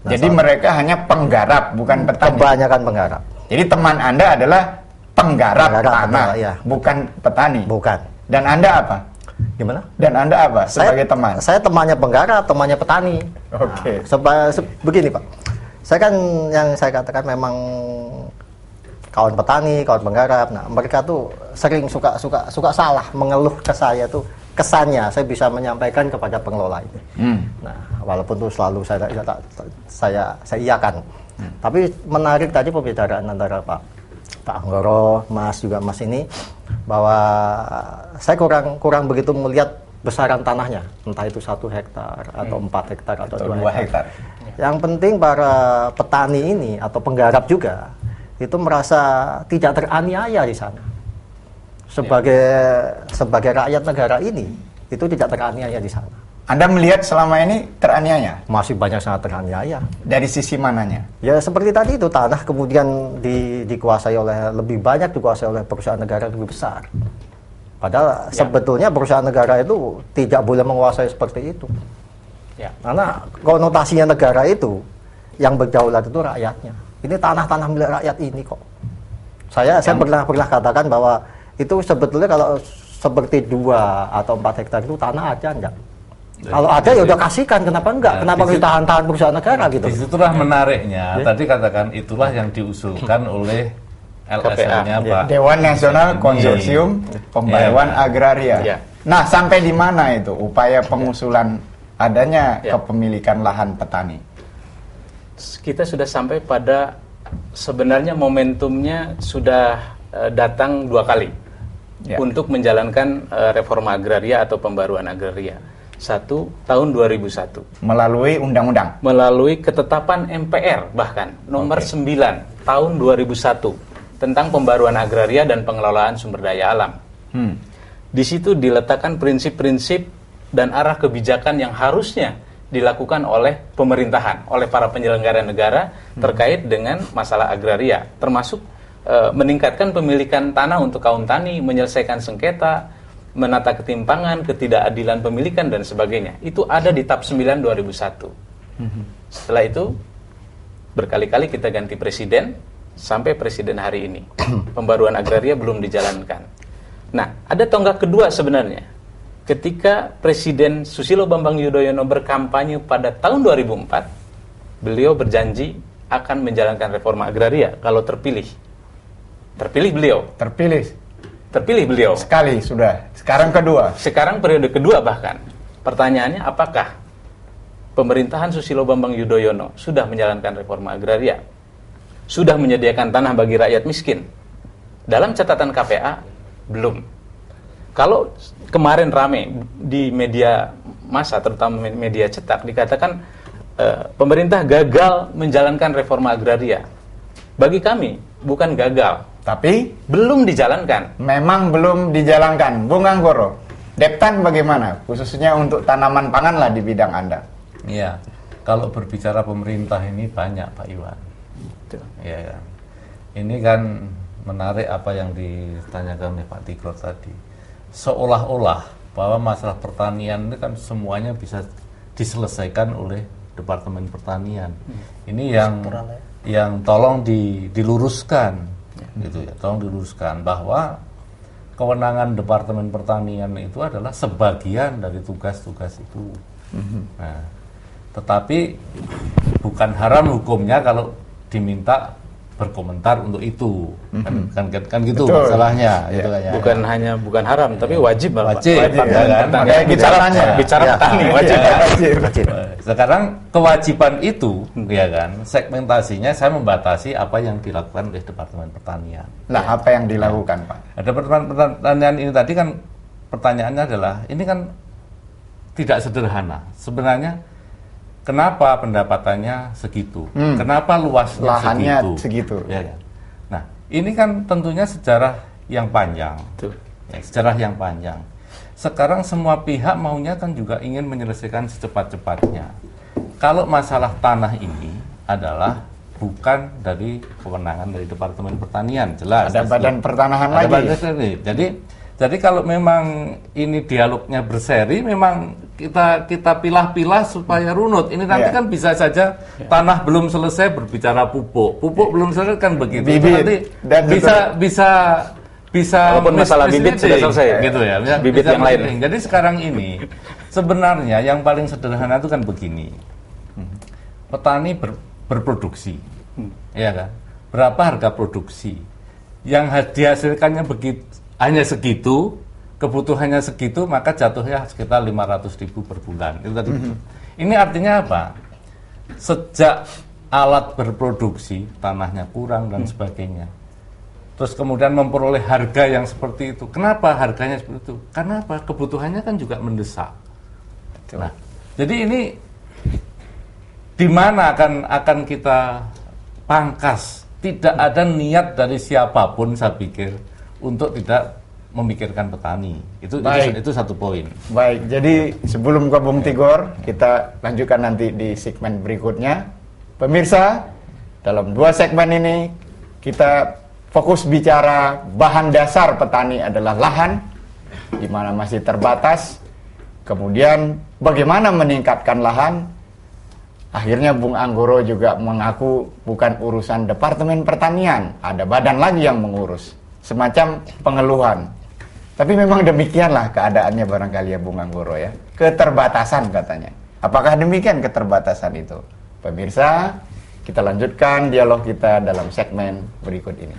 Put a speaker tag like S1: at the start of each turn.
S1: Nah,
S2: jadi mereka hanya penggarap, bukan petani.
S1: Kebanyakan penggarap.
S2: Jadi teman Anda adalah penggarap tanah,
S1: ya.
S2: bukan petani.
S1: Bukan.
S2: Dan Anda apa?
S1: Gimana?
S2: Dan Anda apa sebagai teman?
S1: Saya temannya penggarap, temannya petani.
S2: Oke.
S1: Begini Pak, saya kan yang saya katakan memang kawan petani, kawan penggarap. Nah, mereka tuh sering suka salah mengeluh ke saya tuh, kesannya saya bisa menyampaikan kepada pengelola ini. Nah, walaupun tuh selalu saya iyakan. Tapi menarik tadi pembicaraan antara Pak Anggoro, Mas ini, bahwa saya kurang begitu melihat besaran tanahnya, entah itu 1 hektar atau 4 hektar atau 2 hektar. Yang penting para petani ini atau penggarap juga itu merasa tidak teraniaya di sana. Sebagai rakyat negara ini itu tidak teraniaya di sana.
S2: Anda melihat selama ini teraniaya?
S1: Masih banyak sangat teraniaya.
S2: Dari sisi mananya?
S1: Ya seperti tadi itu, tanah kemudian dikuasai lebih banyak dikuasai oleh perusahaan negara lebih besar. Padahal sebetulnya perusahaan negara itu tidak boleh menguasai seperti itu. Ya. Karena konotasinya negara itu yang berdaulat itu rakyatnya. Ini tanah-tanah milik rakyat ini kok. Saya pernah katakan bahwa itu sebetulnya kalau seperti 2 atau 4 hektar itu tanah aja enggak. Kalau ada ya udah kasihkan, kenapa enggak? Kenapa harus tahan perusahaan negara gitu?
S3: Disitulah menariknya. Tadi katakan itulah yang diusulkan oleh LSM-nya Pak.
S2: Dewan Nasional Konsorsium Pembaruan Agraria. Nah, sampai di mana itu upaya pengusulan adanya kepemilikan lahan petani?
S4: Kita sudah sampai pada sebenarnya momentumnya sudah datang 2 kali untuk menjalankan reforma agraria atau pembaruan agraria. 1 tahun 2001
S2: melalui undang-undang,
S4: melalui ketetapan MPR bahkan nomor 9 tahun 2001 tentang pembaruan agraria dan pengelolaan sumber daya alam. Di situ diletakkan prinsip-prinsip dan arah kebijakan yang harusnya dilakukan oleh pemerintahan, oleh para penyelenggara negara terkait dengan masalah agraria, termasuk meningkatkan pemilikan tanah untuk kaum tani, menyelesaikan sengketa, menata ketimpangan, ketidakadilan pemilikan dan sebagainya. Itu ada di TAP 9 2001. Setelah itu berkali-kali kita ganti presiden sampai presiden hari ini. Pembaruan agraria belum dijalankan. Nah, ada tonggak kedua sebenarnya. Ketika Presiden Susilo Bambang Yudhoyono berkampanye pada tahun 2004, beliau berjanji akan menjalankan reforma agraria kalau terpilih. Terpilih beliau. Terpilih beliau.
S2: Sekali sudah. Sekarang kedua.
S4: Sekarang periode kedua bahkan. Pertanyaannya, apakah pemerintahan Susilo Bambang Yudhoyono sudah menjalankan reforma agraria? Sudah menyediakan tanah bagi rakyat miskin? Dalam catatan KPA, belum. Kalau kemarin rame di media massa, terutama media cetak, dikatakan pemerintah gagal menjalankan reforma agraria. Bagi kami, bukan gagal,
S2: tapi
S4: belum dijalankan.
S2: Memang belum dijalankan. Bung Anggoro, Deptan bagaimana? Khususnya untuk tanaman pangan lah di bidang Anda.
S3: Iya, kalau berbicara pemerintah ini banyak Pak Iwan. Iya, ini kan menarik apa yang ditanyakan oleh Pak Tigor tadi. Seolah-olah bahwa masalah pertanian ini kan semuanya bisa diselesaikan oleh Departemen Pertanian. Ini yang tolong diluruskan, gitu ya. Tolong diluruskan bahwa kewenangan Departemen Pertanian itu adalah sebagian dari tugas-tugas itu. Nah, tetapi bukan haram hukumnya kalau diminta berkomentar untuk itu, kan gitu. Betul. Masalahnya, gitu kan, ya.
S4: Bukan haram, tapi wajib malah.
S3: Wajib ya kan?
S4: Bicara petani wajib.
S3: Sekarang kewajiban itu, ya kan, segmentasinya saya membatasi apa yang dilakukan oleh Departemen Pertanian.
S2: Lah, apa yang dilakukan, Pak?
S3: Departemen Pertanian ini tadi kan pertanyaannya adalah, ini kan tidak sederhana. Sebenarnya kenapa pendapatannya segitu? Kenapa luasnya
S2: lahannya segitu?
S3: Ya, ya. Nah, ini kan tentunya sejarah yang panjang. Ya, sejarah yang panjang. Sekarang semua pihak maunya kan juga ingin menyelesaikan secepat-cepatnya. Kalau masalah tanah ini adalah bukan dari kewenangan dari Departemen Pertanian, jelas.
S2: Ada Badan Pertanahan lagi.
S3: Jadi kalau memang ini dialognya berseri, memang kita pilah-pilah supaya runut. Ini nanti kan bisa saja tanah belum selesai berbicara pupuk belum selesai kan begitu.
S2: Bibit.
S3: Nanti
S2: Dan
S3: bisa
S4: walaupun masalah bibit sudah selesai
S3: gitu ya.
S4: Bibit yang lain.
S3: Jadi sekarang ini sebenarnya yang paling sederhana itu kan begini. Petani berproduksi. Ya kan? Berapa harga produksi? Yang dihasilkannya hanya segitu, kebutuhannya segitu, maka jatuhnya sekitar 500.000 per bulan. Itu tadi. Ini artinya apa? Sejak alat berproduksi, tanahnya kurang dan sebagainya. Terus kemudian memperoleh harga yang seperti itu. Kenapa harganya seperti itu? Karena apa? Kebutuhannya kan juga mendesak. Nah, jadi ini di mana akan kita pangkas? Tidak ada niat dari siapapun, saya pikir, untuk tidak memikirkan petani. Itu satu poin.
S2: Baik, jadi sebelum ke Bung Tigor, kita lanjutkan nanti di segmen berikutnya. Pemirsa, dalam 2 segmen ini kita fokus bicara bahan dasar petani adalah lahan, di mana masih terbatas. Kemudian bagaimana meningkatkan lahan? Akhirnya Bung Anggoro juga mengaku bukan urusan Departemen Pertanian, ada badan lagi yang mengurus. Semacam pengeluhan. Tapi memang demikianlah keadaannya barangkali ya Bung Anggoro ya. Keterbatasan katanya. Apakah demikian keterbatasan itu? Pemirsa, kita lanjutkan dialog kita dalam segmen berikut ini.